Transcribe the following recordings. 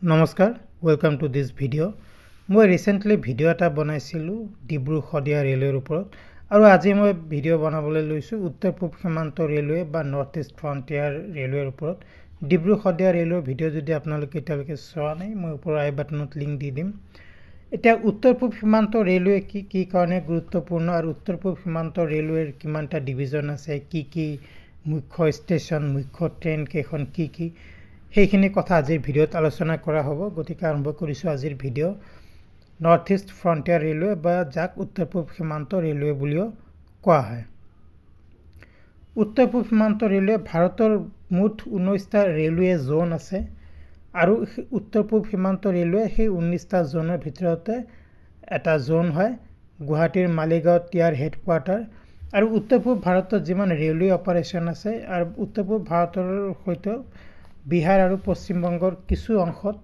নমস্কাৰ welcome to this video মই recently video এটা বনাইছিলো ডিব্ৰু সদিয়া ৰেলৱেৰ ওপৰত আৰু আজি মই ভিডিও বনাবলৈ লৈছো উত্তৰ পূব সীমান্ত ৰেলৱে বা নৰ্থ ইষ্ট ফ্ৰন্টিয়াৰ ৰেলৱেৰ ওপৰত ডিব্ৰু সদিয়া ৰেলৱেৰ ভিডিও যদি আপোনালোকে এতিয়ালৈকে চোৱা নাই মই ওপৰৰ আই বাটনত লিংক দি দিম এতিয়া উত্তৰ পূব সীমান্ত ৰেলৱে কি কাৰণে গুৰুত্বপূৰ্ণ আৰু উত্তৰ পূব সীমান্ত ৰেলৱেৰ কিমানটা ডিভিজন আছে কি মুখ্য ষ্টেচন মুখ্য ট্ৰেইন কেখন কি সেইখিনি কথা আজিৰ ভিডিওত আলোচনা কৰা হ'ব গতিকে আৰম্ভ কৰিছো আজিৰ video north east frontier railway বা যাক উত্তৰ পূব সীমান্ত ৰেলৱে বুলিও কোৱা হয় উত্তৰ পূব সীমান্ত ৰেলৱে ভাৰতৰ মুঠ 19টা ৰেলৱে জোন আছে আৰু উত্তৰ পূব সীমান্ত ৰেলৱে সেই 19টা জোনৰ ভিতৰতে এটা জোন হয় গুৱাহাটীৰ মালিগাঁৱত ইয়াৰ হেডকোৱাৰ্টাৰ আৰু উত্তৰ পূব ভাৰতত যিমান ৰেলৱে অপাৰেচন আছে আৰু উত্তৰ পূব ভাৰতৰ সৈতে বিহাৰ আৰু পশ্চিম বংগৰ কিছু অংশত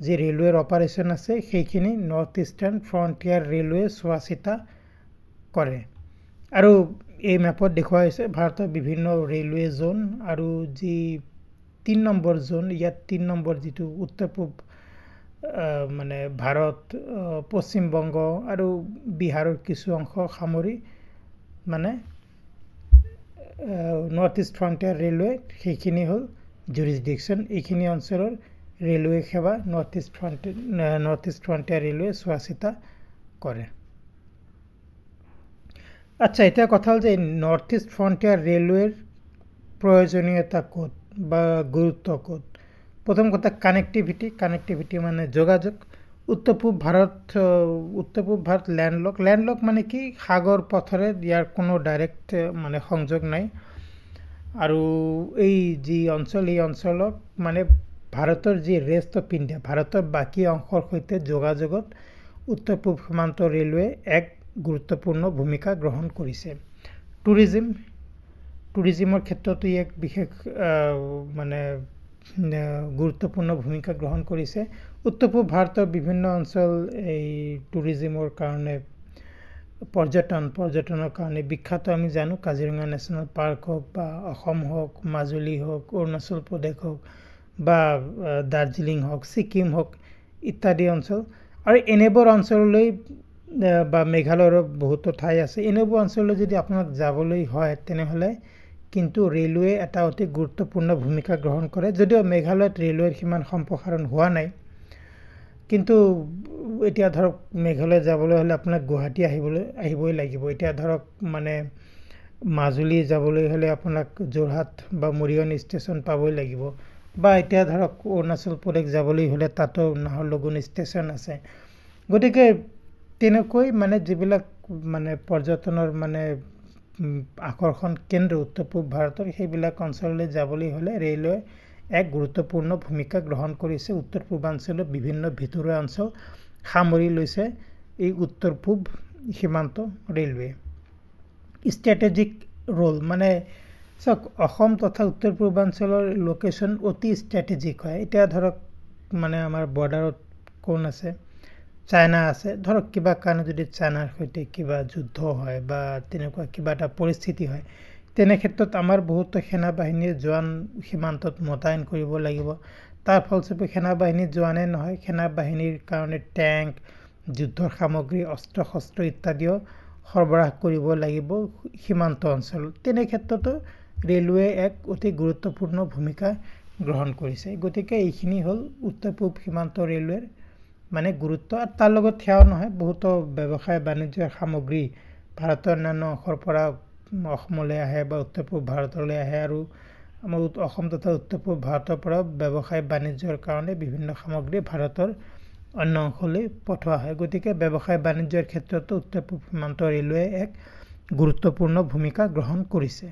যে ৰেলৱেৰ অপাৰেচন আছে সেইখিনি নৰ্থ ইষ্টাৰ্ণ ফ্ৰন্টিয়াৰ ৰেলৱে চোৱাচিতা কৰে আৰু এই মেপত দেখুওৱা হৈছে ভাৰতৰ বিভিন্ন ৰেলৱে জোন আৰু যি 3 নম্বৰ জোন ইয়াত 3 নম্বৰ যেটো উত্তৰ পূব মানে ভাৰত পশ্চিম বংগ আৰু বিহাৰৰ কিছু অংশ সামৰি মানে নৰ্থ ইষ্ট ফ্ৰন্টিয়াৰ ৰেলৱে সেইখিনি হল jurisdiction এইখিনি অঞ্চলৰ ৰেলৱে সেৱা নৰ্থ ইষ্ট ফ্ৰন্টিয়াৰ ৰেলৱে চোৱাচিতা কৰে আচ্ছা এটা কথা হল যে নৰ্থ ইষ্ট ফ্ৰন্টিয়াৰ ৰেলৱেৰ প্ৰয়োজনীয়তা ক'ত বা গুৰুত্ব ক'ত প্ৰথম কথা কানেক্টিভিটি মানে যোগাযোগ উত্তৰ পূব ভাৰত ল্যান্ডলক মানে কি সাগৰ পথৰে ইয়াৰ কোনো ডাইৰেক্ট মানে সংযোগ নাই আৰু এই যি অঞ্চল এই অঞ্চলক মানে ভাৰতৰ যি ৰেষ্ট অফ ইণ্ডিয়া ভাৰতৰ বাকি অংশৰ সৈতে যোগাযোগত উত্তৰ পূব সীমান্ত ৰেলৱে এক গুৰুত্বপূৰ্ণ ভূমিকা গ্ৰহণ কৰিছে টুৰিজমৰ ক্ষেত্ৰতো এক বিশেষ মানে গুৰুত্বপূৰ্ণ ভূমিকা গ্ৰহণ কৰিছে উত্তৰ পূব ভাৰতৰ বিভিন্ন অঞ্চল এই টুৰিজমৰ কাৰণে পৰ্যটনৰ কাৰণে বিখ্যাত আমি জানো কাজিৰঙা ন্যাশনাল পাৰ্ক হোক বা অসম হোক মাজুলী হোক অৰুণাচল প্ৰদেশ হোক বা দাৰ্জিলিং হোক সিকিম হোক ইত্যাদি অঞ্চল আৰু এনেবোৰ অঞ্চললৈ বা মেঘালয়ৰ বহুত ঠাই আছে এনেবোৰ অঞ্চললৈ যদি আপোনাক যাবলৈ হয় তেনেহলে কিন্তু ৰেলৱে এটা অতি গুৰুত্বপূৰ্ণ ভূমিকা গ্ৰহণ কৰে যদিও মেঘালয়ত ৰেলৱেৰ সিমান সম্প্ৰসাৰণ হোৱা নাই কিন্তু এতিয়া ধৰক মেঘালয় যাবলৈ হলে আপোনাক গুৱাহাটী আহিবই লাগিব এতিয়া ধৰক মানে মাজুলী যাবলৈ হলে আপোনাক যোৰহাট বা মৰিয়নি ষ্টেচন পাবই লাগিব বা এতিয়া ধৰক অৰুণাচল প্ৰদেশ যাবলৈ হলে তাতো নাহৰলগুন ষ্টেচন আছে গতিকে তেনেকৈ মানে যিবিলাক মানে পৰ্যটনৰ মানে আকৰ্ষণ কেন্দ্ৰ উত্তৰ পূব ভাৰতৰ সেইবিলাক অঞ্চললৈ যাবলৈ হলে ৰেলৱে এক গুৰুত্বপূৰ্ণ ভূমিকা গ্ৰহণ কৰিছে উত্তৰ পূৰ্বাঞ্চলৰ বিভিন্ন ভিতৰুৱা অঞ্চল সামৰি লৈছে এই উত্তৰ পূব সীমান্ত ৰেলৱে ষ্ট্ৰেটেজিক ৰোল মানে সক অসম তথা উত্তৰ পূৰ্বাঞ্চলৰ লোকেশন অতি ষ্ট্ৰেটেজিক হয় এতিয়া ধৰক মানে আমাৰ বৰ্ডাৰত কোন আছে চাইনা আছে ধৰক কিবা কাৰণে যদি চাইনাৰ সৈতে কিবা যুদ্ধ হয় বা তেনেকুৱা কিবা এটা পৰিস্থিতি হয় তেনে ক্ষেত্ৰত আমাৰ বহুত সেনা বাহিনীৰ জোৱান সীমান্তত মোতায়েন কৰিব লাগিব তাৰ ফলস্বৰূপে সেনা বাহিনীৰ জোৱানে নহয় সেনা বাহিনীৰ কাৰণে ট্যাঙ্ক যুদ্ধৰ সামগ্ৰী অস্ত্ৰ-শস্ত্ৰ ইত্যাদিও সৰবৰাহ কৰিব লাগিব সীমান্ত অঞ্চল তেনে ক্ষেত্ৰতো ৰেলৱে এক অতি গুৰুত্বপূৰ্ণ ভূমিকা গ্ৰহণ কৰিছে গতিকে এইখিনি হল উত্তৰ পূব সীমান্ত ৰেলৱেৰ মানে গুৰুত্ব আৰু তাৰ লগত সেয়াও নহয় বহুত ব্যৱসায় বাণিজ্যৰ সামগ্ৰী ভাৰতৰ নানা অংশৰ পৰা অসমলৈ আহে বা উত্তৰ পূব ভাৰতলৈ আহে আৰু আমাৰ অসম তথা উত্তৰ পূব ভাৰতৰ পৰা ব্যৱসায় বাণিজ্যৰ কাৰণে বিভিন্ন সামগ্ৰী ভাৰতৰ অন্য অংশলৈ পঠোৱা হয় গতিকে ব্যৱসায় বাণিজ্যৰ ক্ষেত্ৰতো উত্তৰ পূব সীমান্ত ৰেলৱে এক গুৰুত্বপূৰ্ণ ভূমিকা গ্ৰহণ কৰিছে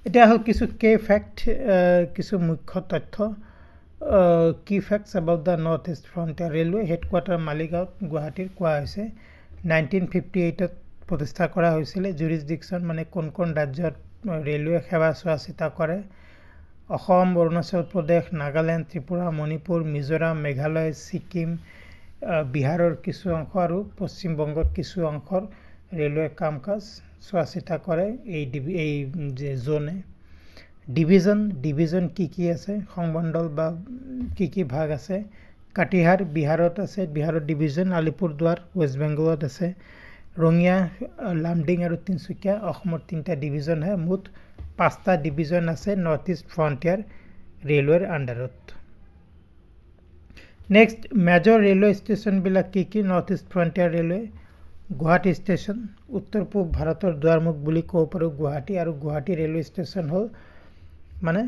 এটা হল কিছু কে ফ্যাক্ট কিছু মুখ্য তথ্য কি facts about the North East Frontier Railway headquarter মালিগাঁৱত গুৱাহাটীৰ কোৱা হৈছে 1958 ত প্ৰতিষ্ঠা কৰা হৈছিল জুৰিসডিকশন মানে কোন ৰাজ্যত ৰেলৱে সেৱা চোৱাচিতা কৰে অসম অৰুণাচল প্ৰদেশ নাগালেণ্ড ত্ৰিপুৰা মণিপুৰ মিজোৰাম মেঘালয় সিকিম বিহাৰৰ কিছু অংশ আৰু পশ্চিম বংগৰ কিছু অংশৰ ৰেলৱে কামকাজ চোৱাচিতা কৰে এই জোনে ডিভিজন কি আছে, সংমণ্ডল বা কি ভাগ আছে। কাটিহাৰ বিহাৰত আছে, বিহাৰৰ ডিভিজন। আলিপুৰদুৱাৰ ৱেষ্ট বেংগলত আছে। ৰঙিয়া, লামডিং আৰু তিনচুকীয়া অসমৰ 3টা ডিভিজন হয়। মুঠ 5টা ডিভিজন আছে নৰ্থ ইষ্ট ফ্ৰণ্টিয়াৰ ৰেলৱেৰ আণ্ডাৰত। নেক্সট মেজৰ ৰেলৱে ষ্টেচনবিলাক কি north east frontier railway. Guwahati station, উত্তৰ পূব ভাৰতৰ দুৱাৰমুখ বুলি ক'ব পাৰোঁ গুৱাহাটী। আৰু গুৱাহাটী ৰেলৱে ষ্টেচন হ'ল মানে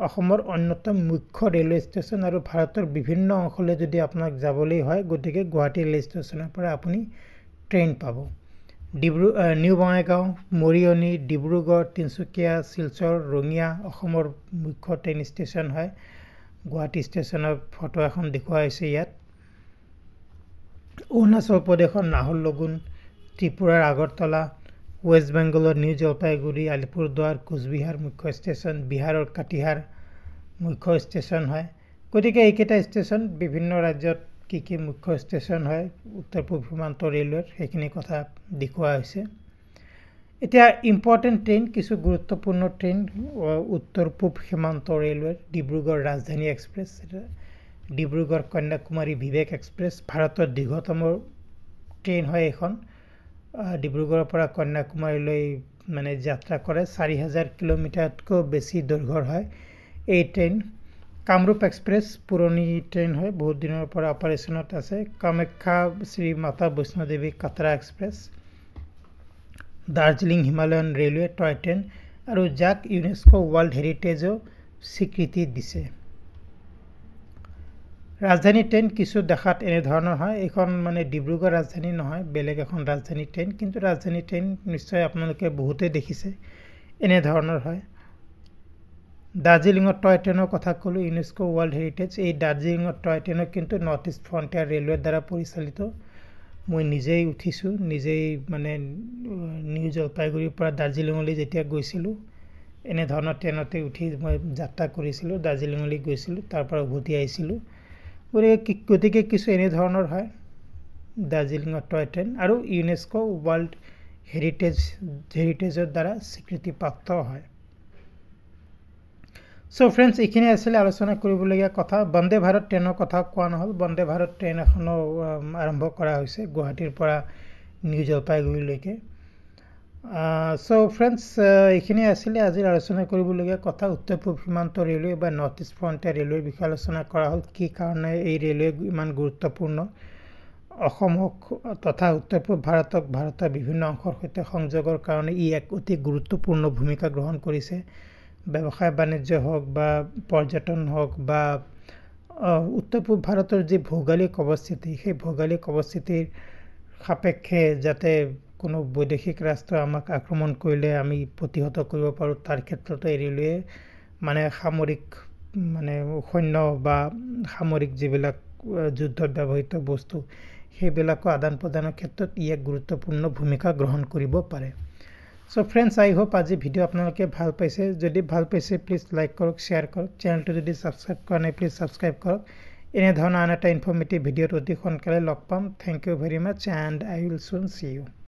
অসমৰ অন্যতম মুখ্য ৰেলৱে ষ্টেচন। আৰু ভাৰতৰ বিভিন্ন অংশলৈ যদি আপোনাক যাবলৈ হয়, গতিকে গুৱাহাটী ৰেলৱে ষ্টেচনৰ পৰা আপুনি ট্ৰেইন পাব। নিউ বঙাইগাঁও, মৰিয়নি, ডিব্ৰুগড়, তিনচুকীয়া, শিলচৰ, ৰঙিয়া অসমৰ মুখ্য ট্ৰেইন ষ্টেচন হয়। গুৱাহাটী ষ্টেচনৰ ফটো এখন দেখুওৱা হৈছে ইয়াত। অৰুণাচল প্ৰদেশৰ নাহৰলগুন, ত্ৰিপুৰাৰ আগৰতলা, ৱেষ্ট বেংগলৰ নিউ জলপাইগুৰি, আলিপুৰদুৱাৰ, কোচবিহাৰ মুখ্য ষ্টেচন, বিহাৰৰ কাটিহাৰ মুখ্য ষ্টেচন হয়। গতিকে এইকেইটা ষ্টেচন বিভিন্ন ৰাজ্যত কি মুখ্য ষ্টেচন হয় উত্তৰ পূব সীমান্ত ৰেলৱেৰ, সেইখিনি কথা দেখুওৱা হৈছে। এতিয়া ইম্পৰ্টেণ্ট ট্ৰেইন, কিছু গুৰুত্বপূৰ্ণ ট্ৰেইন উত্তৰ পূব সীমান্ত ৰেলৱেৰ। ডিব্ৰুগড় ৰাজধানী এক্সপ্ৰেছ, ডিব্ৰুগড় কন্যাকুমাৰী বিবেক এক্সপ্ৰেছ, ভাৰতৰ দীৰ্ঘতম ট্ৰেইন হয় এইখন। ডিব্ৰুগড়ৰ পৰা কন্যাকুমাৰীলৈ মানে যাত্ৰা কৰে। 4000 কিলোমিটাৰতকৈ বেছি দৈৰ্ঘ্যৰ হয় এই ট্ৰেইন। কামৰূপ এক্সপ্ৰেছ পুৰণি ট্ৰেইন হয়, বহুত দিনৰ পৰা অপাৰেশ্যনত আছে। Kamakhya Shri Mata Vaishnodevi Katra express. Darjeeling Himalayan railway toy train, আৰু যাক ইউনেস্কো ৱৰ্ল্ড হেৰিটেজো স্বীকৃতি দিছে। ৰাজধানী ট্ৰেইন কিছু দেখাত এনেধৰণৰ হয়। এইখন মানে ডিব্ৰুগড় ৰাজধানী নহয়, বেলেগ এখন ৰাজধানী ট্ৰেইন, কিন্তু ৰাজধানী ট্ৰেইন নিশ্চয় আপোনালোকে বহুতেই দেখিছে, এনেধৰণৰ হয়। দাৰ্জিলিঙৰ টয় ট্ৰেইনৰ কথা ক'লোঁ, ইউনেস্কো ৱৰ্ল্ড হেৰিটেজ। এই দাৰ্জিলিঙৰ টয় ট্ৰেইনো কিন্তু নৰ্থ ইষ্ট ফ্ৰণ্টিয়াৰ ৰেলৱেৰ দ্বাৰা পৰিচালিত। মই নিজেই উঠিছোঁ, নিজেই মানে নিউ জলপাইগুৰিৰ পৰা দাৰ্জিলিঙলৈ যেতিয়া গৈছিলোঁ, এনেধৰণৰ ট্ৰেইনতে উঠি মই যাত্ৰা কৰিছিলোঁ, দাৰ্জিলিঙলৈ গৈছিলোঁ, তাৰ পৰা উভতি আহিছিলোঁ। গতিকে কিছু এনেধৰণৰ হয় দাৰ্জিলিঙৰ টয় ট্ৰেইন, আৰু ইউনেস্কো ৱৰ্ল্ড হেৰিটেজৰ দ্বাৰা স্বীকৃতিপ্ৰাপ্ত হয়। চ' ফ্ৰেণ্ডছ, এইখিনি আছিলে আলোচনা কৰিবলগীয়া কথা। বন্দে ভাৰত ট্ৰেইনৰ কথা কোৱা নহ'ল। বন্দে ভাৰত ট্ৰেইন এখনো আৰম্ভ কৰা হৈছে গুৱাহাটীৰ পৰা নিউ জলপাইগুৰিলৈকে। চ' ফ্ৰেণ্ডছ, এইখিনি আছিলে আজিৰ আলোচনা কৰিবলগীয়া কথা। উত্তৰ পূব সীমান্ত ৰেলৱে বা নৰ্থ ইষ্ট ফ্ৰণ্টিয়াৰ ৰেলৱেৰ বিষয়ে আলোচনা কৰা হ'ল। কি কাৰণে এই ৰেলৱে ইমান গুৰুত্বপূৰ্ণ অসমক তথা উত্তৰ পূব ভাৰতক ভাৰতৰ বিভিন্ন অংশৰ সৈতে সংযোগৰ কাৰণে ই এক অতি গুৰুত্বপূৰ্ণ ভূমিকা গ্ৰহণ কৰিছে। ব্যৱসায় বাণিজ্য হওক বা পৰ্যটন হওক বা উত্তৰ পূব ভাৰতৰ যি ভৌগোলিক অৱস্থিতি, সেই ভৌগোলিক অৱস্থিতিৰ সাপেক্ষে যাতে কোনো বৈদেশিক ৰাষ্ট্ৰ আমাক আক্ৰমণ কৰিলে আমি প্ৰতিহত কৰিব পাৰোঁ, তাৰ ক্ষেত্ৰতো এই ৰেলৱে মানে সামৰিক মানে সৈন্য বা সামৰিক যিবিলাক যুদ্ধত ব্যৱহৃত বস্তু, সেইবিলাকো আদান প্ৰদানৰ ক্ষেত্ৰত ই এক গুৰুত্বপূৰ্ণ ভূমিকা গ্ৰহণ কৰিব পাৰে। চ' ফ্ৰেণ্ডছ, আই হোপ আজি ভিডিঅ' আপোনালোকে ভাল পাইছে। যদি ভাল পাইছে প্লিজ লাইক কৰক, শ্বেয়াৰ কৰক। চেনেলটো যদি ছাবস্ক্ৰাইব কৰা নাই প্লিজ ছাবস্ক্ৰাইব কৰক। এনেধৰণৰ আন এটা ইনফৰ্মেটিভ ভিডিঅ'ত অতি সোনকালে লগ পাম। Thank you very much and I will soon see U.